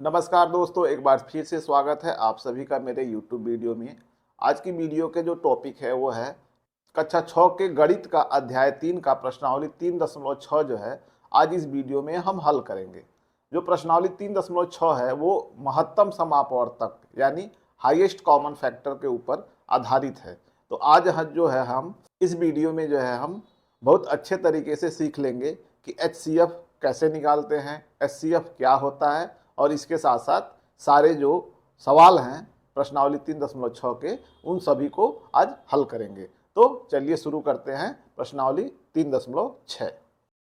नमस्कार दोस्तों, एक बार फिर से स्वागत है आप सभी का मेरे YouTube वीडियो में। आज की वीडियो के जो टॉपिक है वो है कक्षा 6 के गणित का अध्याय 3 का प्रश्नावली 3.6 जो है आज इस वीडियो में हम हल करेंगे। जो प्रश्नावली 3.6 है वो महत्तम समापवर्तक यानी हाईएस्ट कॉमन फैक्टर के ऊपर आधारित है। तो आज जो है हम इस वीडियो में जो है हम बहुत अच्छे तरीके से सीख लेंगे कि HCF कैसे निकालते हैं, HCF क्या होता है और इसके साथ साथ सारे जो सवाल हैं प्रश्नावली 3.6 के उन सभी को आज हल करेंगे। तो चलिए शुरू करते हैं प्रश्नावली 3.6।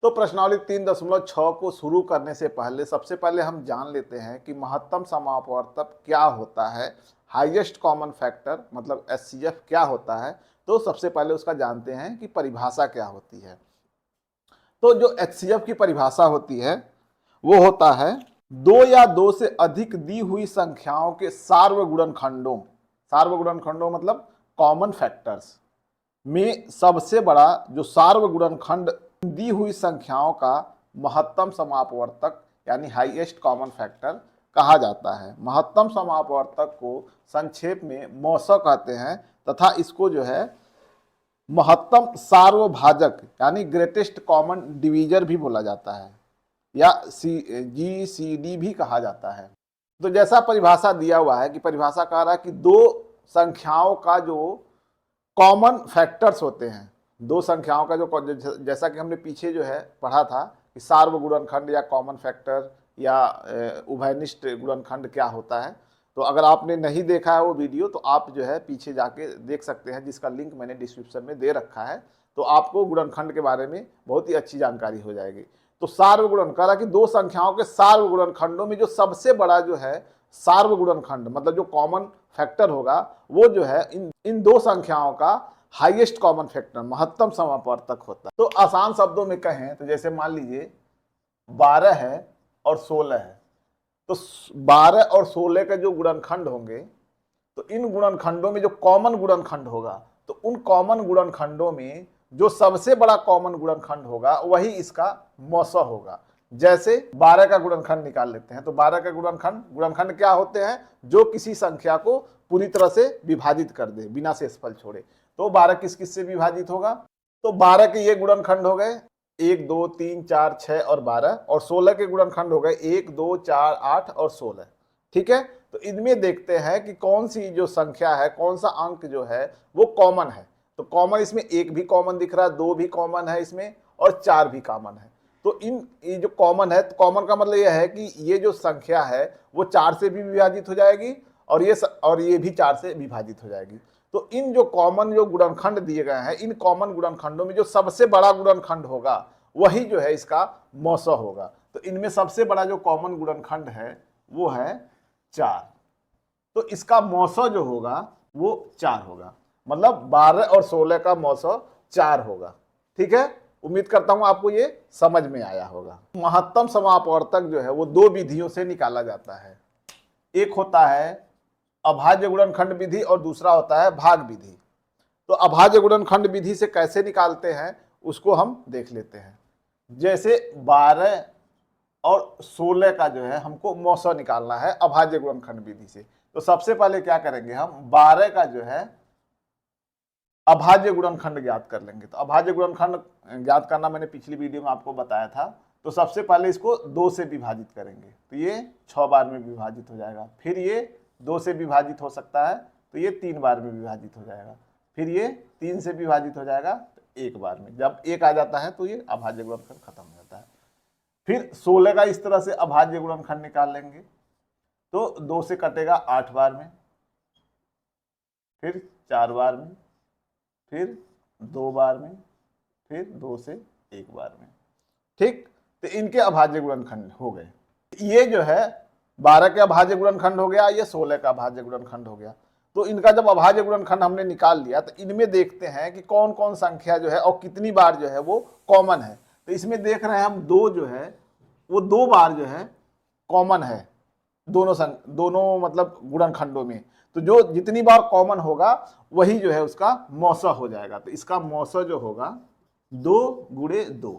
तो प्रश्नावली 3.6 को शुरू करने से पहले सबसे पहले हम जान लेते हैं कि महत्तम समापवर्तक क्या होता है, हाईएस्ट कॉमन फैक्टर मतलब HCF क्या होता है। तो सबसे पहले उसका जानते हैं कि परिभाषा क्या होती है। तो जो HCF की परिभाषा होती है वो होता है दो या दो से अधिक दी हुई संख्याओं के सार्वगुणनखंडों मतलब कॉमन फैक्टर्स में सबसे बड़ा जो सार्वगुणनखंड दी हुई संख्याओं का महत्तम समापवर्तक यानी हाईएस्ट कॉमन फैक्टर कहा जाता है। महत्तम समापवर्तक को संक्षेप में मौस कहते हैं तथा इसको जो है महत्तम सार्वभाजक यानी ग्रेटेस्ट कॉमन डिवीजर भी बोला जाता है या GCD भी कहा जाता है। तो जैसा परिभाषा दिया हुआ है कि परिभाषा कह रहा है कि दो संख्याओं का जो कॉमन फैक्टर्स होते हैं, दो संख्याओं का जो जैसा कि हमने पीछे जो है पढ़ा था कि सार्वगुणनखंड या कॉमन फैक्टर या उभयनिष्ठ गुणनखंड क्या होता है। तो अगर आपने नहीं देखा है वो वीडियो तो आप जो है पीछे जाके देख सकते हैं, जिसका लिंक मैंने डिस्क्रिप्शन में दे रखा है। तो आपको गुणनखंड के बारे में बहुत ही अच्छी जानकारी हो जाएगी। तो सार्वगुणन कह रहा कि दो संख्याओं के सार्वगुणनखंडों में जो सबसे बड़ा जो है सार्वगुणनखंड मतलब जो कॉमन फैक्टर होगा वो जो है इन दो संख्याओं का हाईएस्ट कॉमन फैक्टर महत्तम समापवर्तक होता है। तो आसान शब्दों में कहें तो जैसे मान लीजिए 12 है और 16 है, तो 12 और 16 के जो गुणनखंड होंगे तो इन गुणनखंडों में जो कॉमन गुणनखंड होगा तो उन कॉमन गुणनखंडों में जो सबसे बड़ा कॉमन गुणनखंड होगा वही इसका मौसा होगा। जैसे 12 का गुणनखंड निकाल लेते हैं तो 12 का गुणनखंड क्या होते हैं, जो किसी संख्या को पूरी तरह से विभाजित कर दे बिना शेषफल छोड़े। तो 12 किस किस से विभाजित होगा, तो 12 के ये गुणनखंड हो गए 1 2 3 4 6 और 12, और 16 के गुणनखंड हो गए 1 2 4 8 और 16। ठीक है, तो इनमें देखते हैं कि कौन सी जो संख्या है, कौन सा अंक जो है वो कॉमन है। तो कॉमन इसमें 1 भी कॉमन दिख रहा है, 2 भी कॉमन है इसमें और 4 भी कॉमन है। तो ये जो कॉमन है, तो कॉमन का मतलब यह है कि ये जो संख्या है वो 4 से भी विभाजित हो जाएगी और ये भी 4 से विभाजित हो जाएगी। तो इन जो कॉमन जो गुणनखंड दिए गए हैं, इन कॉमन गुणनखंडों में जो सबसे बड़ा गुणनखंड होगा वही जो है इसका मौसा होगा। तो इनमें सबसे बड़ा जो कॉमन गुणनखंड है वो है 4। तो इसका मौसा जो होगा वो 4 होगा, मतलब 12 और 16 का मौसा 4 होगा। ठीक है, उम्मीद करता हूं आपको ये समझ में आया होगा। महत्तम समापवर्तक जो है वो दो विधियों से निकाला जाता है। एक होता है अभाज्य गुणनखंड विधि और दूसरा होता है भाग विधि। तो अभाज्य गुणनखंड विधि से कैसे निकालते हैं उसको हम देख लेते हैं। जैसे 12 और 16 का जो है हमको मौसा निकालना है अभाज्य गुणनखंड विधि से। तो सबसे पहले क्या करेंगे, हम 12 का जो है अभाज्य गुणनखंड ज्ञात कर लेंगे। तो अभाज्य गुणनखंड ज्ञात करना मैंने पिछली वीडियो में आपको बताया था। तो सबसे पहले इसको 2 से विभाजित करेंगे तो ये 6 बार में विभाजित हो जाएगा। फिर ये 2 से विभाजित हो सकता है तो ये 3 बार में विभाजित हो जाएगा। फिर ये 3 से विभाजित हो जाएगा तो 1 बार में। जब 1 आ जाता है तो ये अभाज्य गुणनखंड खत्म हो जाता है। फिर 16 का इस तरह से अभाज्य गुणनखंड निकाल लेंगे तो 2 से कटेगा 8 बार में, फिर 4 बार में, फिर 2 बार में, फिर 2 से 1 बार में। ठीक, तो इनके अभाज्य गुणनखंड हो गए। ये जो है 12 के अभाज्य गुणनखंड हो गया, ये 16 का अभाज्य गुणनखंड हो गया। तो इनका जब अभाज्य गुणनखंड हमने निकाल लिया तो इनमें देखते हैं कि कौन कौन संख्या जो है और कितनी बार जो है वो कॉमन है। तो इसमें देख रहे हैं हम 2 जो है वो 2 बार जो है कॉमन है दोनों मतलब गुणनखंडों में। तो जो जितनी बार कॉमन होगा वही जो है उसका मौसा हो जाएगा। तो इसका मौसा जो होगा 2 गुणे 2।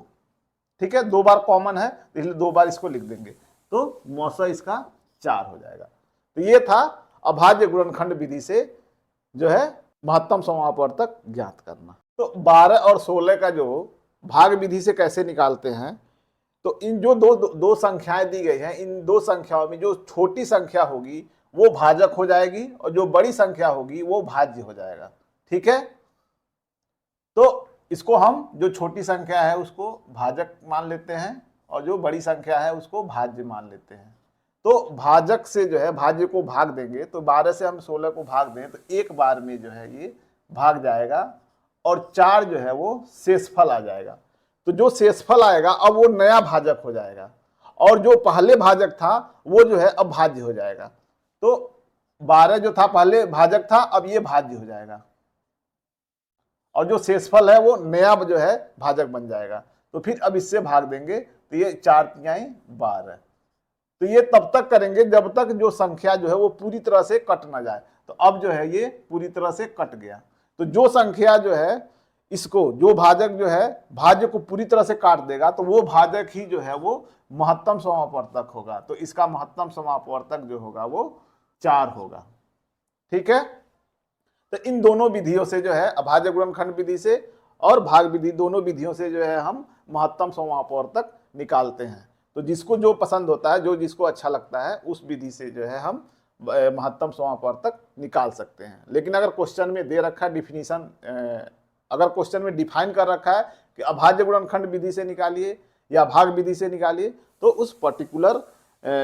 ठीक है, 2 बार कॉमन है इसलिए 2 बार इसको लिख देंगे। तो मौसा इसका 4 हो जाएगा। तो ये था अभाज्य गुणनखंड विधि से जो है महत्तम समापवर्तक ज्ञात करना। तो 12 और 16 का जो भाग विधि से कैसे निकालते हैं, तो इन जो दो संख्याएं दी गई हैं, इन दो संख्याओं में जो छोटी संख्या होगी वो भाजक हो जाएगी और जो बड़ी संख्या होगी वो भाज्य हो जाएगा। ठीक है, तो इसको हम जो छोटी संख्या है उसको भाजक मान लेते हैं और जो बड़ी संख्या है उसको भाज्य मान लेते हैं। तो भाजक से जो है भाज्य को भाग देंगे, तो 12 से हम 16 को भाग दें तो एक बार में जो है ये भाग जाएगा और 4 जो है वो शेषफल आ जाएगा। तो जो शेषफल आएगा अब वो नया भाजक हो जाएगा और जो पहले भाजक था वो जो है अब भाज्य हो जाएगा। तो 12 जो था पहले भाजक था, अब ये भाज्य हो जाएगा और जो शेषफल है वो नया जो है भाजक बन जाएगा। तो फिर अब इससे भाग देंगे तो ये 4 तिहाई 12। तो ये तब तक करेंगे जब तक जो संख्या जो है वो पूरी तरह से कट ना जाए। तो अब जो है ये पूरी तरह से कट गया। तो जो संख्या जो है इसको, जो भाजक जो है भाज्य को पूरी तरह से काट देगा तो वो भाजक ही जो है वो महत्तम समापवर्तक होगा। तो इसका महत्तम समापवर्तक जो होगा वो 4 होगा। ठीक है, तो इन दोनों विधियों से जो है अभाज्य गुणनखंड विधि से और भाग विधि, दोनों विधियों से जो है हम महत्तम समापवर्तक निकालते हैं। तो जिसको जो पसंद होता है, जो जिसको अच्छा लगता है, उस विधि से जो है हम महत्तम समापवर्तक निकाल सकते हैं। लेकिन अगर क्वेश्चन में दे रखा है डिफिनीशन, अगर क्वेश्चन में डिफाइन कर रखा है कि अभाज्य गुणनखंड विधि से निकालिए या भाग विधि से निकालिए, तो उस पर्टिकुलर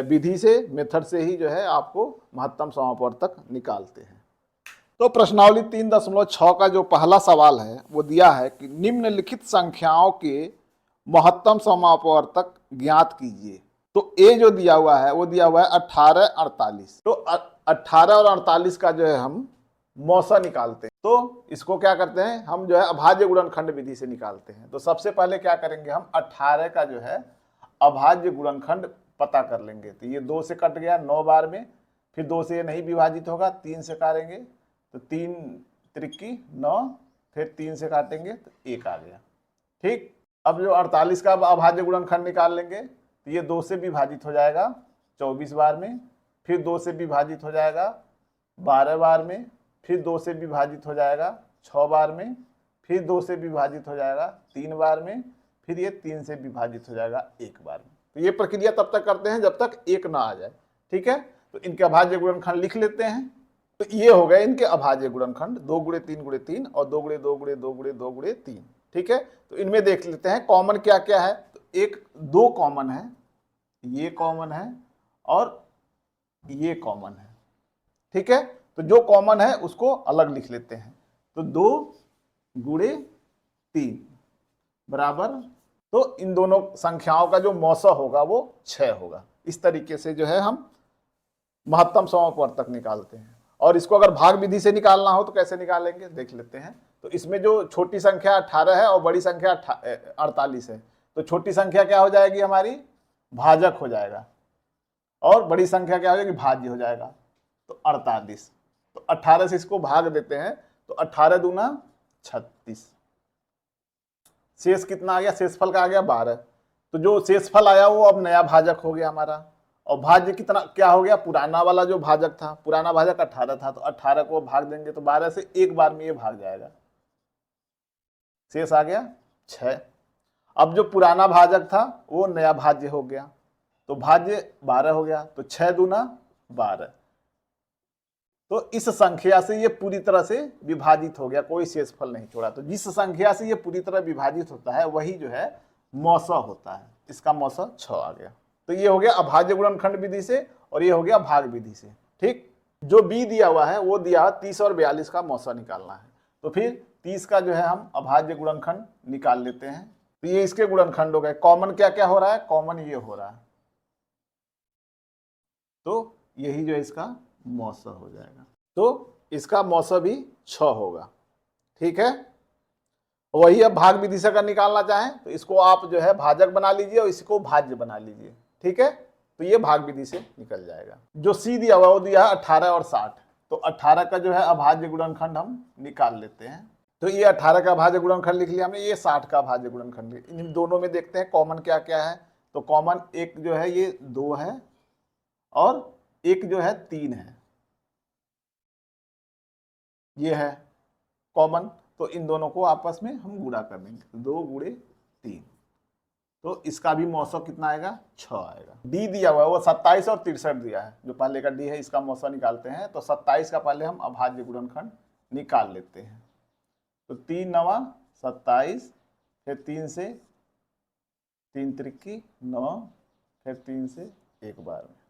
विधि से, मेथड से ही जो है आपको महत्तम समापवर्तक निकालते हैं। तो प्रश्नावली 3.6 का जो पहला सवाल है वो दिया है कि निम्नलिखित संख्याओं के महत्तम समापवर्तक ज्ञात कीजिए। तो ए जो दिया हुआ है वो दिया हुआ है 18, 48। तो 18 और 48 का जो है हम मौसा निकालते हैं। तो इसको क्या करते हैं हम, जो है अभाज्य गुणनखंड विधि से निकालते हैं। तो सबसे पहले क्या करेंगे हम 18 का जो है अभाज्य गुणनखंड पता कर लेंगे। तो ये 2 से कट गया 9 बार में, फिर 2 से ये नहीं विभाजित होगा, 3 से काटेंगे तो 3 त्रिकी 9, फिर 3 से काटेंगे तो 1 आ गया। ठीक, अब जो 48 का अभाज्य गुणनखंड निकाल लेंगे तो ये 2 से विभाजित हो जाएगा 24 बार में, फिर 2 से विभाजित हो जाएगा 12 बार में, फिर 2 से विभाजित हो जाएगा 6 बार में, फिर 2 से विभाजित हो जाएगा 3 बार में, फिर ये 3 से विभाजित हो जाएगा 1 बार में। तो ये प्रक्रिया तब तक करते हैं जब तक 1 ना आ जाए। ठीक है, तो इनके अभाज्य गुणनखंड लिख लेते हैं। तो ये हो गए इनके अभाज्य गुणनखंड 2 गुणे 3 गुणे 3 और 2 गुणे 2 गुणे 2 गुणे 2 गुणे 3। ठीक है, तो इनमें देख लेते हैं कॉमन क्या क्या है। तो एक 2 कॉमन है, ये कॉमन है और ये कॉमन है। ठीक है, तो जो कॉमन है उसको अलग लिख लेते हैं। तो 2 गुणे 3 बराबर, तो इन दोनों संख्याओं का जो मौसा होगा वो 6 होगा। इस तरीके से जो है हम महत्तम समापवर्तक निकालते हैं। और इसको अगर भाग विधि से निकालना हो तो कैसे निकालेंगे देख लेते हैं। तो इसमें जो छोटी संख्या 18 है और बड़ी संख्या 48 है, तो छोटी संख्या क्या हो जाएगी हमारी, भाजक हो जाएगा, और बड़ी संख्या क्या हो जाएगी, भाज्य हो जाएगा। तो 48, तो 18 से इसको भाग देते हैं तो 18 दूना 36, शेष कितना आ गया, शेषफल का आ गया 12। तो जो शेषफल आया वो अब नया भाजक हो गया हमारा। और भाज्य कितना क्या हो गया, पुराना वाला जो भाजक था, पुराना भाजक 18 था, तो 18 को भाग देंगे तो 12 से एक बार में ये भाग जाएगा, शेष आ गया 6। अब जो पुराना भाजक था वो नया भाज्य हो गया, तो भाज्य 12 हो गया, तो 6 दूना 12। तो इस संख्या से ये पूरी तरह से विभाजित हो गया, कोई शेषफल नहीं छोड़ा। तो जिस संख्या से ये पूरी तरह विभाजित होता है वही जो है मौसा होता है। इसका मौसा 6 आ गया। तो ये हो गया अभाज्य गुणनखंड विधि से और ये हो गया भाग विधि से। ठीक, जो बी दिया हुआ है वो दिया 30 और 42 का मौसा निकालना है। तो फिर 30 का जो है हम अभाज्य गुणनखंड निकाल लेते हैं। तो ये इसके गुणनखंड हो गए। कॉमन क्या क्या हो रहा है, कॉमन ये हो रहा है, तो यही जो है इसका मौसा हो जाएगा। तो इसका मौसा भी 6 होगा। ठीक है, वही अब भाग विधि से अगर निकालना चाहें तो इसको आप जो है भाजक बना लीजिए और इसको भाज्य बना लीजिए। ठीक है, तो ये भाग विधि से निकल जाएगा। जो सी दिया हुआ वो दिया है 18 और 60। तो 18 का जो है अभाज्य गुणनखंड हम निकाल लेते हैं। तो ये 18 का अभाज्य गुणनखंड लिख लिया हमने, ये 60 का अभाज्य गुणनखंड। इन दोनों में देखते हैं कॉमन क्या क्या है। तो कॉमन एक जो है ये 2 है और एक जो है 3 है, ये है कॉमन, तो इन दोनों को आपस में हम गुणा कर देंगे, 2 गुणे 3, तो इसका भी मौसा कितना आएगा, 6 आएगा। डी दिया हुआ है वो 27 और 63 दिया है, जो पहले का डी है इसका मौसा निकालते हैं। तो 27 का पहले हम अभाज्य गुणनखंड निकाल लेते हैं। तो 3 नवा 27, फिर 3 से 3 त्रिकी 9, फिर 3 से 1 बार में।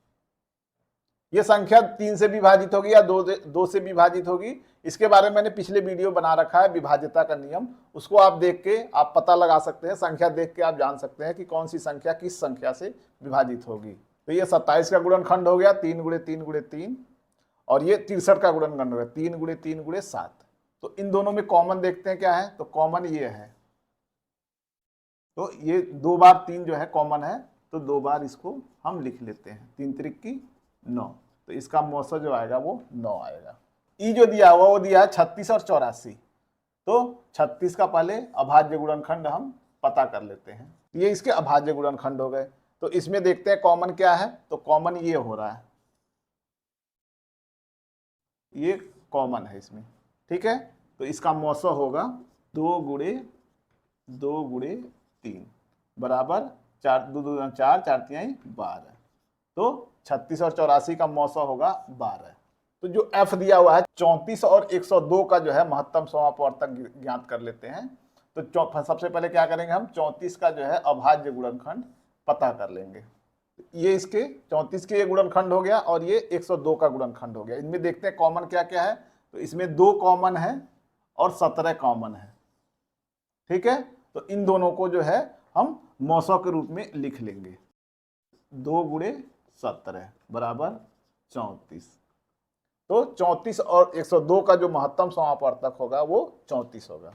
ये संख्या 3 से विभाजित होगी या 2 से विभाजित होगी, इसके बारे में मैंने पिछले वीडियो बना रखा है, विभाज्यता का नियम, उसको आप देख के आप पता लगा सकते हैं, संख्या देख के आप जान सकते हैं कि कौन सी संख्या किस संख्या से विभाजित होगी। तो ये 27 का गुणनखंड हो गया 3 गुणे 3 गुणे 3, और ये 63 का गुणनखंड हो गया 3 गुणे 3 गुणे 7। तो इन दोनों में कॉमन देखते हैं क्या है, तो कॉमन ये है, तो ये 2 बार 3 जो है कॉमन है, तो 2 बार इसको हम लिख लेते हैं, 3 त्रिकी 9, तो इसका मौसा जो आएगा वो 9 आएगा। ई जो दिया हुआ वो दिया है 36 और 84, तो 36 का पहले अभाज्य गुणनखंड हम पता कर लेते हैं, ये इसके अभाज्य गुणनखंड हो गए। तो इसमें देखते हैं कॉमन क्या है, तो कॉमन ये हो रहा है, ये कॉमन है इसमें, ठीक है। तो इसका मौसा होगा 2 गुणे 3 बराबर 4 2 2 4 4 3 12, तो 36 और 84 का मौसा होगा 12। तो जो F दिया हुआ है 34 और 102 का जो है महत्तम समापवर्तक ज्ञात कर लेते हैं। तो सबसे पहले क्या करेंगे, हम 34 का जो है अभाज्य गुणनखंड पता कर लेंगे। ये इसके 34 के ये गुणनखंड हो गया और ये 102 का गुणनखंड हो गया। इनमें देखते हैं कॉमन क्या क्या है, तो इसमें 2 कॉमन है और 17 कॉमन है, ठीक है। तो इन दोनों को जो है हम मौसा के रूप में लिख लेंगे, 2 गुणे 17 बराबर 34। तो 34 और 102 का जो महत्तम समापवर्तक होगा वो 34 होगा।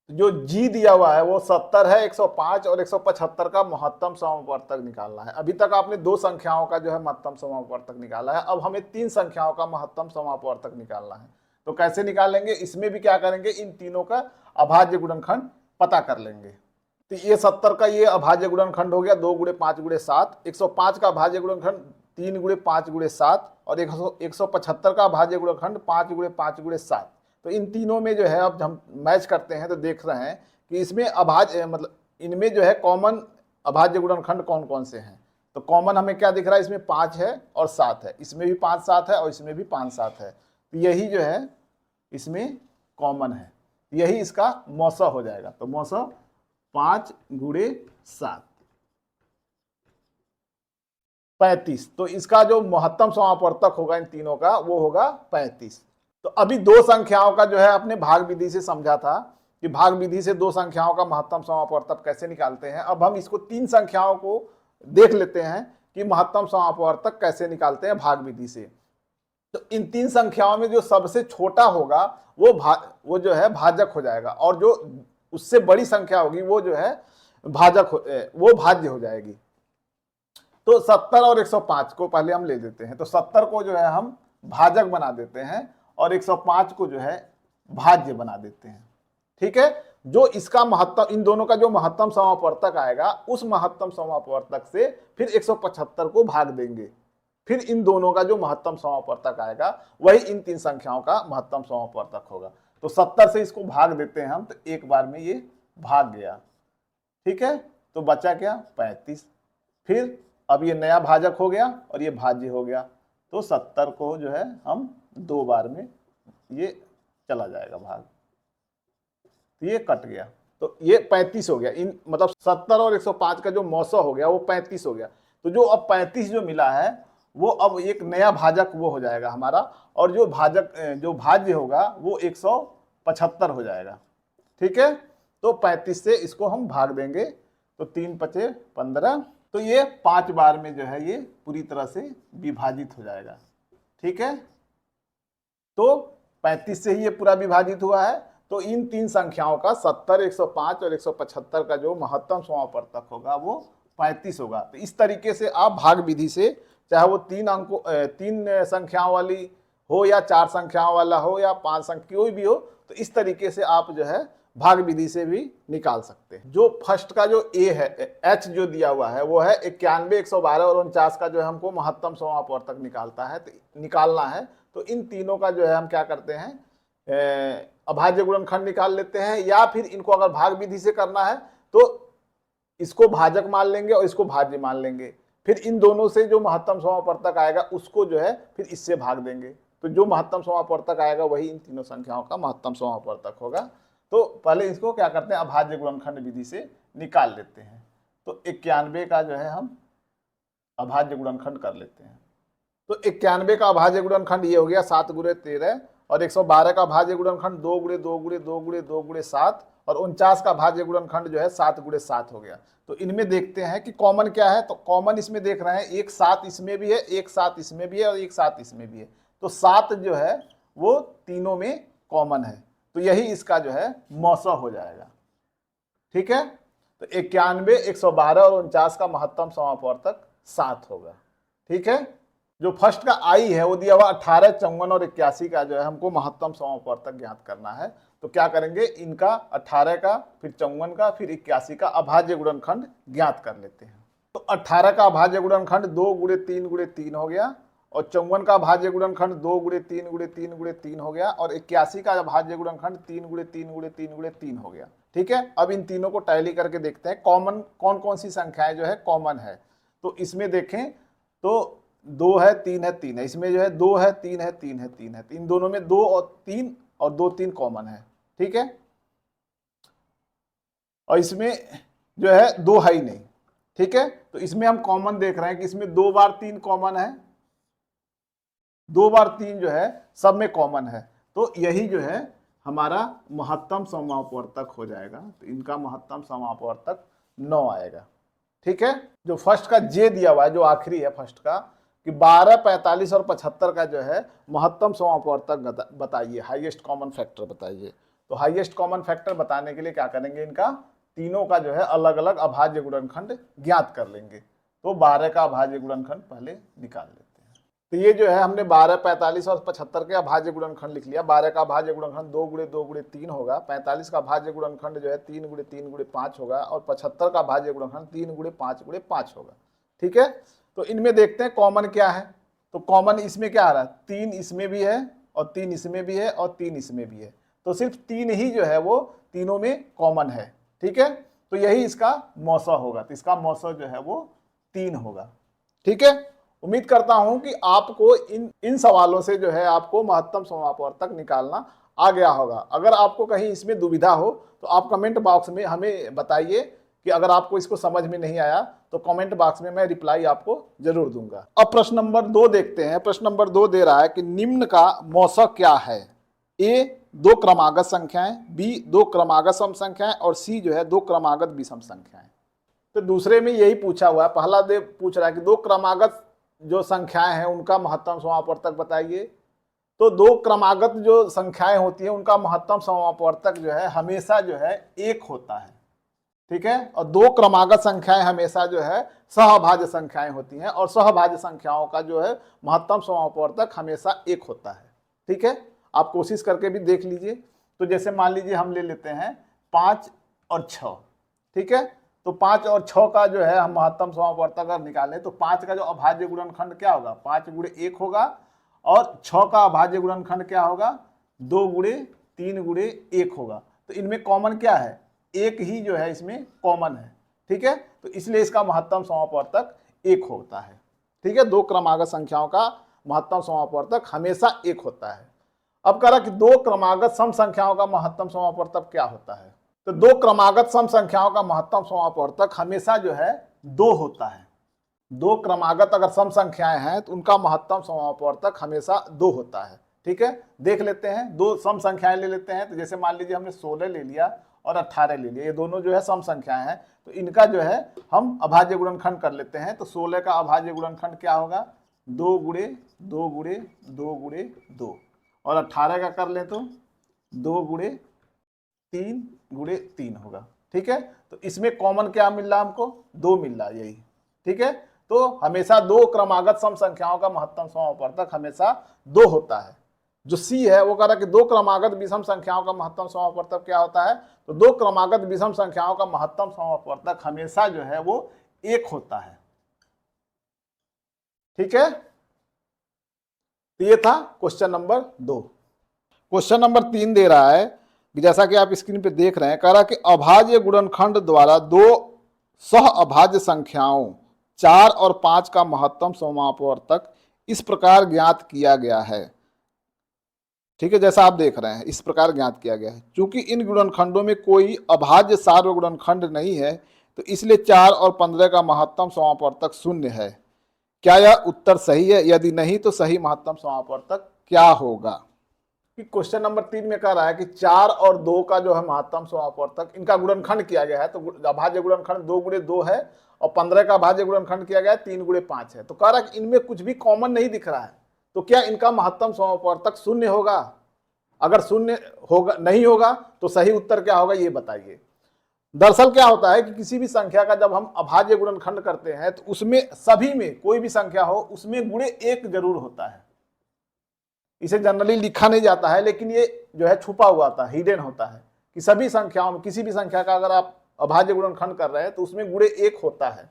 जो जी दिया हुआ है वो 70 है, 105 और 175 का महत्तम समापवर्तक निकालना है। अभी तक आपने 2 संख्याओं का जो है महत्तम समापवर्तक निकाला है, अब हमें 3 संख्याओं का महत्तम समापवर्तक निकालना है। तो कैसे निकालेंगे, इसमें भी क्या करेंगे, इन तीनों का अभाज्य गुणनखंड पता कर लेंगे। तो ये 70 का ये अभाज्य गुणनखंड हो गया 2 गुणे 5 गुणे 7, 105 का अभाज्य गुणनखंड 3 गुणे 5 गुणे 7, और 175 का अभाज्य गुणनखंड 5 गुणे 5 गुणे 7। तो इन तीनों में जो है अब हम मैच करते हैं तो देख रहे हैं कि इसमें अभाज्य मतलब इनमें जो है कॉमन अभाज्य गुणनखंड कौन कौन से हैं। तो कॉमन हमें क्या दिख रहा है, इसमें 5 है और 7 है, इसमें भी 5 7 है और इसमें भी 5 7 है। तो यही जो है इसमें कॉमन है, यही इसका मौसा हो जाएगा। तो मौसा 5 गुणे 7 35, तो इसका जो महत्तम समापवर्तक होगा इन तीनों का वो होगा 35। तो अभी 2 संख्याओं का जो है अपने भाग विधि से समझा था कि भाग विधि से 2 संख्याओं का महत्तम समापवर्तक कैसे निकालते हैं। अब हम इसको 3 संख्याओं को देख लेते हैं कि महत्तम समापवर्तक कैसे निकालते हैं भाग विधि से। तो इन 3 संख्याओं में जो सबसे छोटा होगा वो जो है भाजक हो जाएगा, और जो उससे बड़ी संख्या होगी वो जो है वो भाज्य हो जाएगी। तो 70 और 105 को पहले हम ले देते हैं, तो 70 को जो है हम भाजक बना देते हैं और 105 को जो है भाज्य बना देते हैं, ठीक है। जो इसका महत्तम, इन दोनों का जो महत्तम समापवर्तक आएगा उस महत्तम समापवर्तक से फिर 175 को भाग देंगे, फिर इन दोनों का जो महत्तम समापवर्तक आएगा वही इन 3 संख्याओं का महत्तम समापवर्तक होगा। तो 70 से इसको भाग देते हैं हम, तो एक बार में ये भाग गया, ठीक है। तो बचा क्या, 35। फिर अब ये नया भाजक हो गया और ये भाज्य हो गया, तो 70 को जो है हम 2 बार में ये चला जाएगा भाग, तो ये कट गया, तो ये 35 हो गया। इन मतलब 70 और 105 का जो मौसा हो गया वो 35 हो गया। तो जो अब 35 जो मिला है वो अब एक नया भाजक वो हो जाएगा हमारा, और जो भाज्य होगा वो 175 हो जाएगा, ठीक है। तो 35 से इसको हम भाग देंगे, तो 3 5 15, तो ये 5 बार में जो है ये पूरी तरह से विभाजित हो जाएगा, ठीक है। तो 35 से ही ये पूरा विभाजित हुआ है। तो इन 3 संख्याओं का 70 105 और 175 का जो महत्तम समापवर्तक होगा वो 35 होगा। तो इस तरीके से आप भाग विधि से, चाहे वो 3 संख्याओं वाली हो या 4 संख्याओं वाला हो या 5 संख्या कोई भी हो, तो इस तरीके से आप जो है भाग विधि से भी निकाल सकते हैं। जो फर्स्ट का जो ए है, एच जो दिया हुआ है वो है 91, 112 और 49 का जो है हमको महत्तम समापवर्तक निकालना है। तो इन तीनों का जो है हम क्या करते हैं, अभाज्य गुणनखंड निकाल लेते हैं, या फिर इनको अगर भाग विधि से करना है तो इसको भाजक मान लेंगे और इसको भाज्य मान लेंगे। फिर इन दोनों से जो महत्तम समापवर्तक आएगा उसको जो है फिर इससे भाग देंगे। तो जो महत्तम समापवर्तक आएगा वही इन तीनों संख्याओं का महत्तम समापवर्तक होगा। तो पहले इसको क्या करते हैं, अभाज्य गुणनखंड विधि से निकाल लेते हैं। तो 91 का जो है हम अभाज्य गुणनखंड कर लेते हैं। तो 91 का अभाज्य गुणनखंड ये हो गया 7 गुणे 13, और 112 का भाज्य गुणनखंड 2 गुणे 2 गुणे 2 गुणे 2 गुणे 7, और 49 का भाज्य गुणनखंड जो है 7 गुणे 7 हो गया। तो इनमें देखते हैं कि कॉमन क्या है। तो कॉमन इसमें देख रहे हैं, एक 7 इसमें भी है, एक 7 इसमें भी है और एक 7 इसमें भी है। तो 7 जो है वो तीनों में कॉमन है, तो यही इसका जो है मौसा हो जाएगा। ठीक है, तो 91, 112 और 49 का महत्तम समापवर्तक 7 होगा। ठीक है, जो फर्स्ट का आई है वो दिया हुआ 18, 54 और 81 का जो है हमको महत्तम समापवर्तक ज्ञात करना है। तो क्या करेंगे, इनका 18 का, फिर 54 का, फिर 81 का अभाज्य गुणनखंड ज्ञात कर लेते हैं। तो 18 का अभाज्य गुणनखंड 2 गुणे 3 गुणे 3 हो गया, और 54 का अभाज्य गुणनखंड 2 गुणे 3 गुणे 3 गुणे 3 हो गया, और 81 का अभाज्य गुणनखंड 3 गुणे 3 गुणे 3 गुणे 3 हो गया। ठीक है, अब इन तीनों को टैली करके देखते हैं कॉमन कौन कौन सी संख्याएं जो है कॉमन है। तो इसमें देखें तो 2 है, 3 है, 3 है, इसमें जो है 2 है, 3 है, 3 है, 3 है, इन दोनों में 2 और 3 और 2 3 कॉमन है। ठीक है, और इसमें जो है 2 है ही नहीं। ठीक है, तो इसमें हम कॉमन देख रहे हैं कि इसमें 2 बार 3 कॉमन है, 2 बार 3 जो है सब में कॉमन है। तो यही जो है हमारा महत्तम समापवर्तक हो जाएगा। तो इनका महत्तम समापवर्तक 9 आएगा। ठीक है, जो फर्स्ट का जे दिया हुआ है, जो आखिरी है फर्स्ट का, कि 12, 45 और 75 का जो है महत्तम समापवर्तक बताइए, हाईएस्ट कॉमन फैक्टर बताइए। तो हाईएस्ट कॉमन फैक्टर बताने के लिए क्या करेंगे, इनका तीनों का जो है अलग अलग अभाज्य गुणनखंड ज्ञात कर लेंगे। तो 12 का अभाज्य गुणनखंड पहले निकाल लेते हैं। तो ये जो है हमने 12, 45 और 75 के अभाज्य गुणनखंड लिख लिया। 12 का अभाज्य गुणनखंड 2 गुणे 2 गुणे 3 होगा, 45 का अभाज्य गुणनखंड जो है 3 गुणे 3 गुणे 5 होगा, और 75 का अभाज्य गुणनखंड 3 गुणे 5 गुणे 5 होगा। ठीक है, तो इनमें देखते हैं कॉमन क्या है। तो कॉमन इसमें क्या आ रहा है, 3 इसमें भी है और 3 इसमें भी है और 3 इसमें भी है। तो सिर्फ 3 ही जो है वो तीनों में कॉमन है। ठीक है, तो यही इसका मौसा होगा। तो इसका मौसा जो है वो 3 होगा। ठीक है, उम्मीद करता हूं कि आपको इन सवालों से जो है आपको महत्तम समापवर्तक निकालना आ गया होगा। अगर आपको कहीं इसमें दुविधा हो तो आप कमेंट बॉक्स में हमें बताइए कि अगर आपको इसको समझ में नहीं आया तो कमेंट बॉक्स में मैं रिप्लाई आपको जरूर दूंगा। अब प्रश्न नंबर 2 देखते हैं। प्रश्न नंबर 2 दे रहा है कि निम्न का मौसा क्या है। ए 2 क्रमागत संख्याएं, बी 2 क्रमागत सम संख्याएं, और सी जो है 2 क्रमागत विषम संख्याएं। तो दूसरे में यही पूछा हुआ है। पहला दे पूछ रहा है कि 2 क्रमागत जो संख्याएं हैं उनका महत्तम समापवर्तक बताइए। तो 2 क्रमागत जो संख्याएं होती हैं उनका महत्तम समापवर्तक जो है हमेशा जो है 1 होता है। ठीक है, और 2 क्रमागत संख्याएं हमेशा जो है सहभाज्य संख्याएं होती हैं, और सहभाज्य संख्याओं का जो है महत्तम समापवर्तक हमेशा 1 होता है। ठीक है, आप कोशिश करके भी देख लीजिए। तो जैसे मान लीजिए हम ले लेते हैं 5 और 6। ठीक है, तो 5 और 6 का जो है हम महत्तम समापवर्तक अगर निकालें तो 5 का जो अभाज्य गुणनखंड क्या होगा, 5 गुणे 1 होगा, और 6 का अभाज्य गुणनखंड क्या होगा, 2 गुणे 3 गुणे 1 होगा। तो इनमें कॉमन क्या है, 1 ही जो है इसमें कॉमन है। ठीक है, तो इसलिए इसका महत्तम समापवर्तक 1 होता है। ठीक है, 2 क्रमागत संख्याओं का महत्तम समापवर्तक हमेशा 1 होता है। अब कह रहा कि 2 क्रमागत सम संख्याओं का महत्तम समापवर्तक क्या होता है। तो 2 क्रमागत सम संख्याओं का महत्तम समापवर्तक हमेशा जो है 2 होता है। 2 क्रमागत अगर सम संख्याएं हैं तो उनका महत्तम समापवर्तक हमेशा 2 होता है। ठीक है, देख लेते हैं। 2 सम संख्याएं ले लेते हैं। तो जैसे मान लीजिए हमने 16 ले लिया और 18 ले लिया, ये दोनों जो है सम संख्याएं हैं, तो इनका जो है हम अभाज्य गुणनखंड कर लेते हैं। तो 16 का अभाज्य गुणनखंड क्या होगा, 2 गुणे 2 गुणे 2 गुणे 2, और 18 का कर लें तो 2 गुणे 3 गुणे 3 होगा। ठीक है, तो इसमें कॉमन क्या मिल रहा है हमको, 2 मिल रहा है यही। ठीक है, तो हमेशा 2 क्रमागत सम संख्याओं का महत्तम समापवर्तक हमेशा 2 होता है। जो सी है वो कह रहा है कि दो क्रमागत विषम संख्याओं का महत्तम समापवर्तक क्या होता है, तो दो क्रमागत विषम संख्याओं का महत्तम समापवर्तक हमेशा जो है वो 1 होता है। ठीक है, तो ये था क्वेश्चन नंबर 2। क्वेश्चन नंबर 3 दे रहा है कि जैसा कि आप स्क्रीन पे देख रहे हैं, कह रहा कि अभाज्य गुणनखंड द्वारा दो सह अभाज्य संख्याओं 4 और 5 का महत्तम समापवर्तक इस प्रकार ज्ञात किया गया है। ठीक है, जैसा आप देख रहे हैं इस प्रकार ज्ञात किया गया है। चूंकि इन गुणनखंडों में कोई अभाज्य सार्वगुणनखंड नहीं है, तो इसलिए 4 और 15 का महत्तम समापवर्तक 0 है। क्या यह उत्तर सही है? यदि नहीं तो सही महत्तम समापवर्तक क्या होगा? क्वेश्चन नंबर 3 में कह रहा है कि 4 और 2 का जो है महत्तम समापवर्तक, इनका गुणनखंड किया गया है, तो अभाज्य गुणनखंड 2 गुणे 2 है और 15 का अभाज्य गुणनखंड किया गया है 3 गुणे 5 है। तो कह रहा है कि इनमें कुछ भी कॉमन नहीं दिख रहा है, तो क्या इनका महत्तम समापवर्तक 0 होगा? अगर 0 होगा नहीं होगा तो सही उत्तर क्या होगा ये बताइए। दरअसल क्या होता है कि किसी भी संख्या का जब हम अभाज्य गुणनखंड करते हैं तो उसमें सभी में कोई भी संख्या हो उसमें गुणे 1 जरूर होता है। इसे जनरली लिखा नहीं जाता है, लेकिन ये जो है छुपा हुआ था, हिडन होता है कि सभी संख्याओं में किसी भी संख्या का अगर आप अभाज्य गुणनखंड कर रहे हैं तो उसमें गुणे 1 होता है,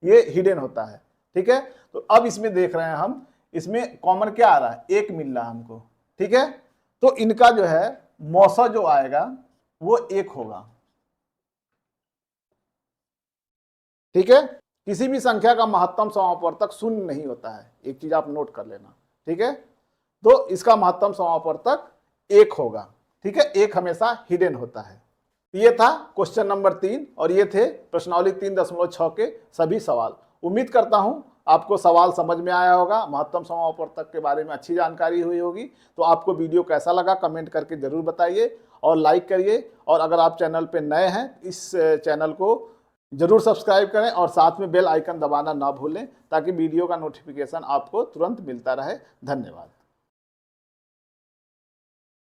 ये हिडन होता है। ठीक है, तो अब इसमें देख रहे हैं हम, इसमें कॉमन क्या आ रहा है? 1 मिल रहा है हमको। ठीक है, तो इनका जो है मौसा जो आएगा वो 1 होगा। ठीक है, किसी भी संख्या का महत्तम समापवर्तक 0 नहीं होता है, एक चीज आप नोट कर लेना। ठीक है, तो इसका महत्तम समापवर्तक 1 होगा। ठीक है, 1 हमेशा हिडन होता है। ये था क्वेश्चन नंबर 3 और ये थे प्रश्नावली 3.6 के सभी सवाल। उम्मीद करता हूं आपको सवाल समझ में आया होगा, महत्तम समापवर्तक के बारे में अच्छी जानकारी हुई होगी। तो आपको वीडियो कैसा लगा कमेंट करके जरूर बताइए और लाइक करिए, और अगर आप चैनल पे नए हैं इस चैनल को जरूर सब्सक्राइब करें और साथ में बेल आइकन दबाना ना भूलें ताकि वीडियो का नोटिफिकेशन आपको तुरंत मिलता रहे। धन्यवाद।